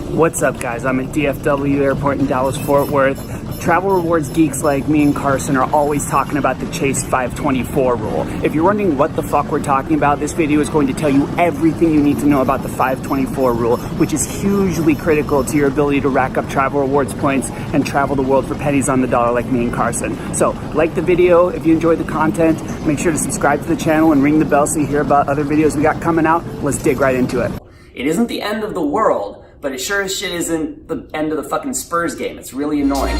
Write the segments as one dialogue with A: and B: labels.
A: What's up, guys? I'm at DFW Airport in Dallas-Fort Worth. Travel rewards geeks like me and Carson are always talking about the Chase 524 rule. If you're wondering what the fuck we're talking about, this video is going to tell you everything you need to know about the 524 rule, which is hugely critical to your ability to rack up travel rewards points and travel the world for pennies on the dollar like me and Carson. So, like the video if you enjoyed the content, make sure to subscribe to the channel and ring the bell so you hear about other videos we got coming out. Let's dig right into it.
B: It isn't the end of the world, but it sure as shit isn't the end of the fucking Spurs game. It's really annoying.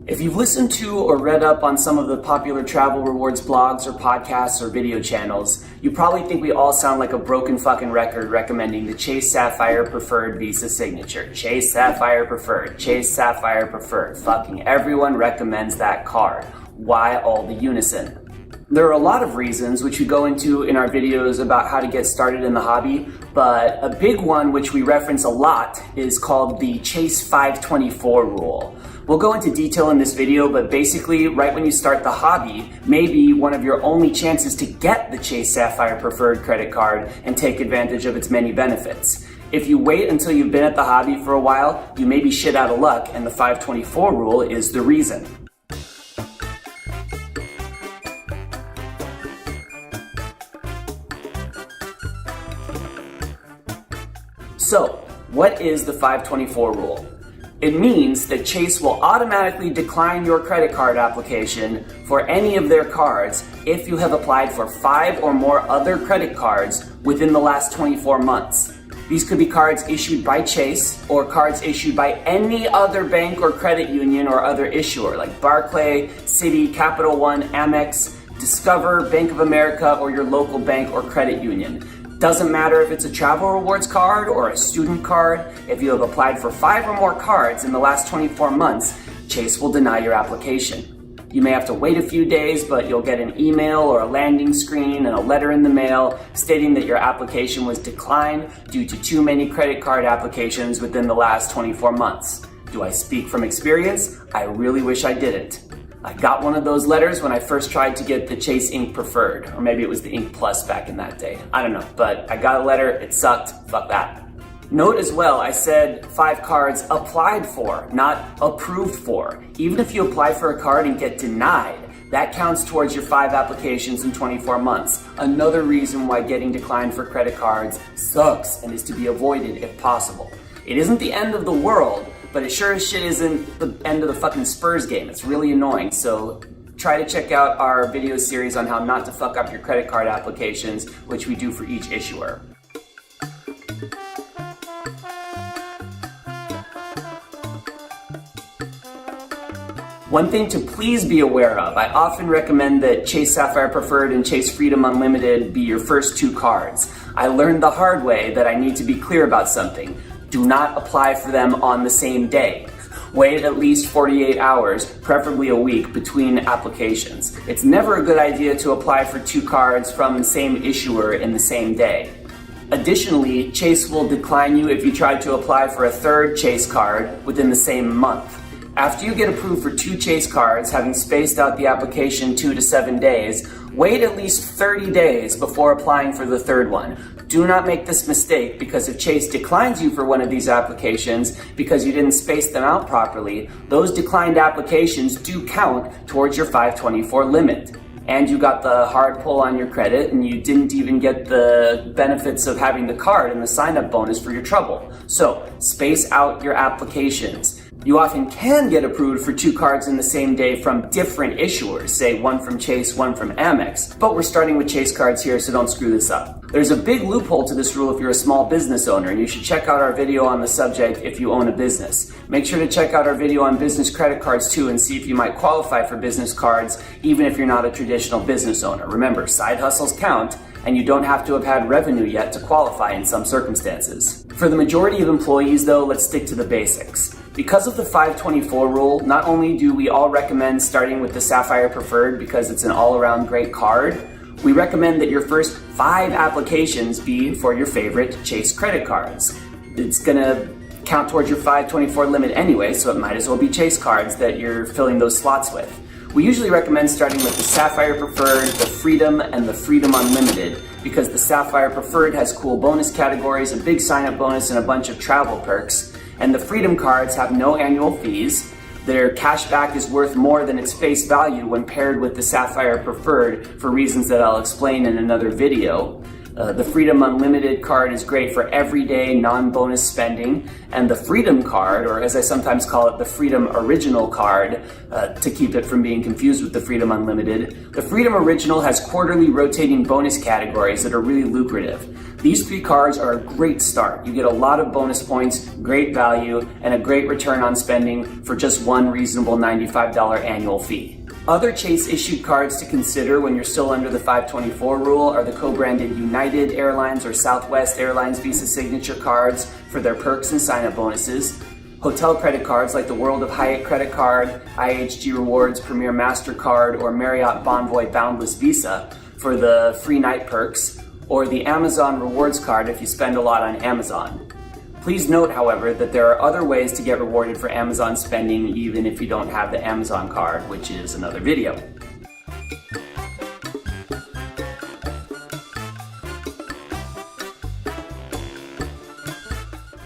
B: If you've listened to or read up on some of the popular travel rewards blogs or podcasts or video channels, you probably think we all sound like a broken fucking record recommending the Chase Sapphire Preferred Visa Signature. Chase Sapphire Preferred, Chase Sapphire Preferred. Fucking everyone recommends that card. Why all the unison? There are a lot of reasons, which we go into in our videos about how to get started in the hobby, but a big one which we reference a lot is called the Chase 524 rule. We'll go into detail in this video, but basically right when you start the hobby, maybe one of your only chances to get the Chase Sapphire Preferred credit card and take advantage of its many benefits. If you wait until you've been at the hobby for a while, you may be shit out of luck, and the 524 rule is the reason. So, what is the 524 rule? It means that Chase will automatically decline your credit card application for any of their cards if you have applied for 5 or more other credit cards within the last 24 months. These could be cards issued by Chase or cards issued by any other bank or credit union or other issuer like Barclays, Citi, Capital One, Amex, Discover, Bank of America, or your local bank or credit union. Doesn't matter if it's a travel rewards card or a student card. If you have applied for 5 or more cards in the last 24 months, Chase will deny your application. You may have to wait a few days, but you'll get an email or a landing screen and a letter in the mail stating that your application was declined due to too many credit card applications within the last 24 months. Do I speak from experience? I really wish I didn't. I got one of those letters when I first tried to get the Chase Ink Preferred, or maybe it was the Ink Plus back in that day. I don't know, but I got a letter, it sucked, fuck that. Note as well, I said 5 cards applied for, not approved for. Even if you apply for a card and get denied, that counts towards your 5 applications in 24 months. Another reason why getting declined for credit cards sucks and is to be avoided if possible. It isn't the end of the world, but it sure as shit isn't the end of the fucking Spurs game. It's really annoying, so try to check out our video series on how not to fuck up your credit card applications, which we do for each issuer. One thing to please be aware of, I often recommend that Chase Sapphire Preferred and Chase Freedom Unlimited be your first 2 cards. I learned the hard way that I need to be clear about something. Do not apply for them on the same day. Wait at least 48 hours, preferably a week, between applications. It's never a good idea to apply for 2 cards from the same issuer in the same day. Additionally, Chase will decline you if you try to apply for a 3rd Chase card within the same month. After you get approved for 2 Chase cards, having spaced out the application 2 to 7 days, wait at least 30 days before applying for the 3rd one. Do not make this mistake, because if Chase declines you for one of these applications because you didn't space them out properly, those declined applications do count towards your 524 limit. And you got the hard pull on your credit, and you didn't even get the benefits of having the card and the sign-up bonus for your trouble. So, space out your applications. You often can get approved for 2 cards in the same day from different issuers, say one from Chase, one from Amex, but we're starting with Chase cards here, so don't screw this up. There's a big loophole to this rule if you're a small business owner, and you should check out our video on the subject if you own a business. Make sure to check out our video on business credit cards too and see if you might qualify for business cards even if you're not a traditional business owner. Remember, side hustles count, and you don't have to have had revenue yet to qualify in some circumstances. For the majority of employees though, let's stick to the basics. Because of the 524 rule, not only do we all recommend starting with the Sapphire Preferred because it's an all-around great card, we recommend that your first 5 applications be for your favorite Chase credit cards. It's gonna count towards your 524 limit anyway, so it might as well be Chase cards that you're filling those slots with. We usually recommend starting with the Sapphire Preferred, the Freedom, and the Freedom Unlimited because the Sapphire Preferred has cool bonus categories, a big sign-up bonus, and a bunch of travel perks. And the Freedom cards have no annual fees. Their cashback is worth more than its face value when paired with the Sapphire Preferred for reasons that I'll explain in another video. The Freedom Unlimited card is great for everyday non-bonus spending, and the Freedom card, or as I sometimes call it, the Freedom Original card, to keep it from being confused with the Freedom Unlimited, the Freedom Original has quarterly rotating bonus categories that are really lucrative. These three cards are a great start. You get a lot of bonus points, great value, and a great return on spending for just one reasonable $95 annual fee. Other Chase issued cards to consider when you're still under the 524 rule are the co-branded United Airlines or Southwest Airlines Visa Signature cards for their perks and sign-up bonuses, hotel credit cards like the World of Hyatt credit card, IHG Rewards Premier MasterCard, or Marriott Bonvoy Boundless Visa for the free night perks, or the Amazon Rewards card if you spend a lot on Amazon. Please note, however, that there are other ways to get rewarded for Amazon spending even if you don't have the Amazon card, which is another video.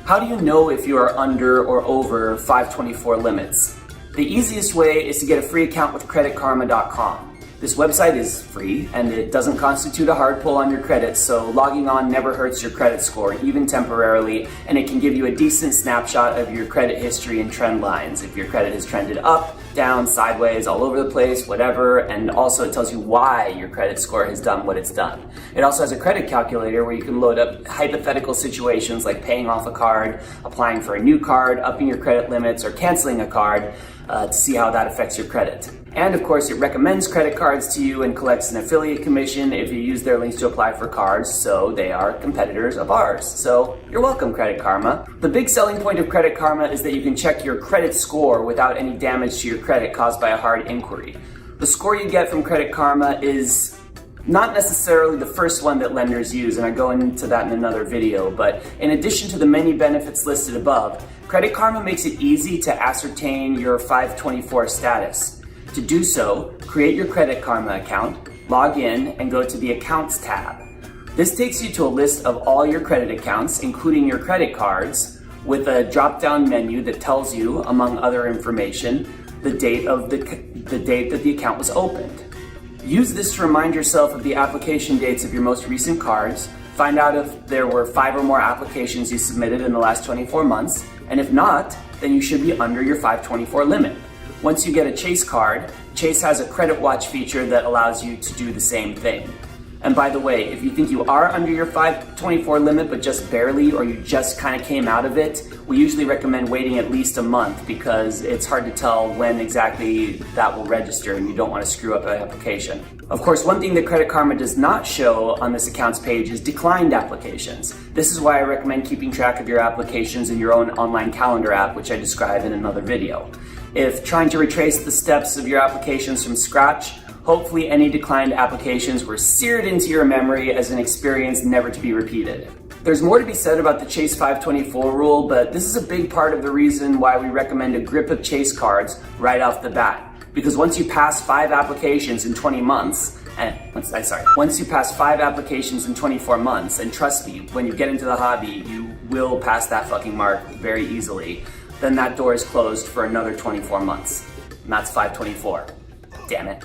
B: How do you know if you are under or over 524 limits? The easiest way is to get a free account with creditkarma.com. This website is free and it doesn't constitute a hard pull on your credit, so logging on never hurts your credit score, even temporarily, and it can give you a decent snapshot of your credit history and trend lines. If your credit has trended up, down, sideways, all over the place, whatever, and also it tells you why your credit score has done what it's done. It also has a credit calculator where you can load up hypothetical situations like paying off a card, applying for a new card, upping your credit limits, or canceling a card to see how that affects your credit. And of course, it recommends credit cards to you and collects an affiliate commission if you use their links to apply for cards, so they are competitors of ours. So you're welcome, Credit Karma. The big selling point of Credit Karma is that you can check your credit score without any damage to your credit caused by a hard inquiry. The score you get from Credit Karma is not necessarily the first one that lenders use, and I go into that in another video, but in addition to the many benefits listed above, Credit Karma makes it easy to ascertain your 524 status. To do so, create your Credit Karma account, log in, and go to the Accounts tab. This takes you to a list of all your credit accounts, including your credit cards, with a drop-down menu that tells you, among other information, the date that the account was opened. Use this to remind yourself of the application dates of your most recent cards, find out if there were 5 or more applications you submitted in the last 24 months, and if not, then you should be under your 524 limit. Once you get a Chase card, Chase has a credit watch feature that allows you to do the same thing. And by the way, if you think you are under your 524 limit but just barely, or you just kind of came out of it, we usually recommend waiting at least a month because it's hard to tell when exactly that will register and you don't want to screw up an application. Of course, one thing that Credit Karma does not show on this accounts page is declined applications. This is why I recommend keeping track of your applications in your own online calendar app, which I describe in another video. If trying to retrace the steps of your applications from scratch, hopefully any declined applications were seared into your memory as an experience never to be repeated. There's more to be said about the Chase 524 rule, but this is a big part of the reason why we recommend a grip of Chase cards right off the bat. Because once you pass 5 applications in 20 months, once you pass 5 applications in 24 months, and trust me, when you get into the hobby, you will pass that fucking mark very easily, then that door is closed for another 24 months. And that's 524. Damn it.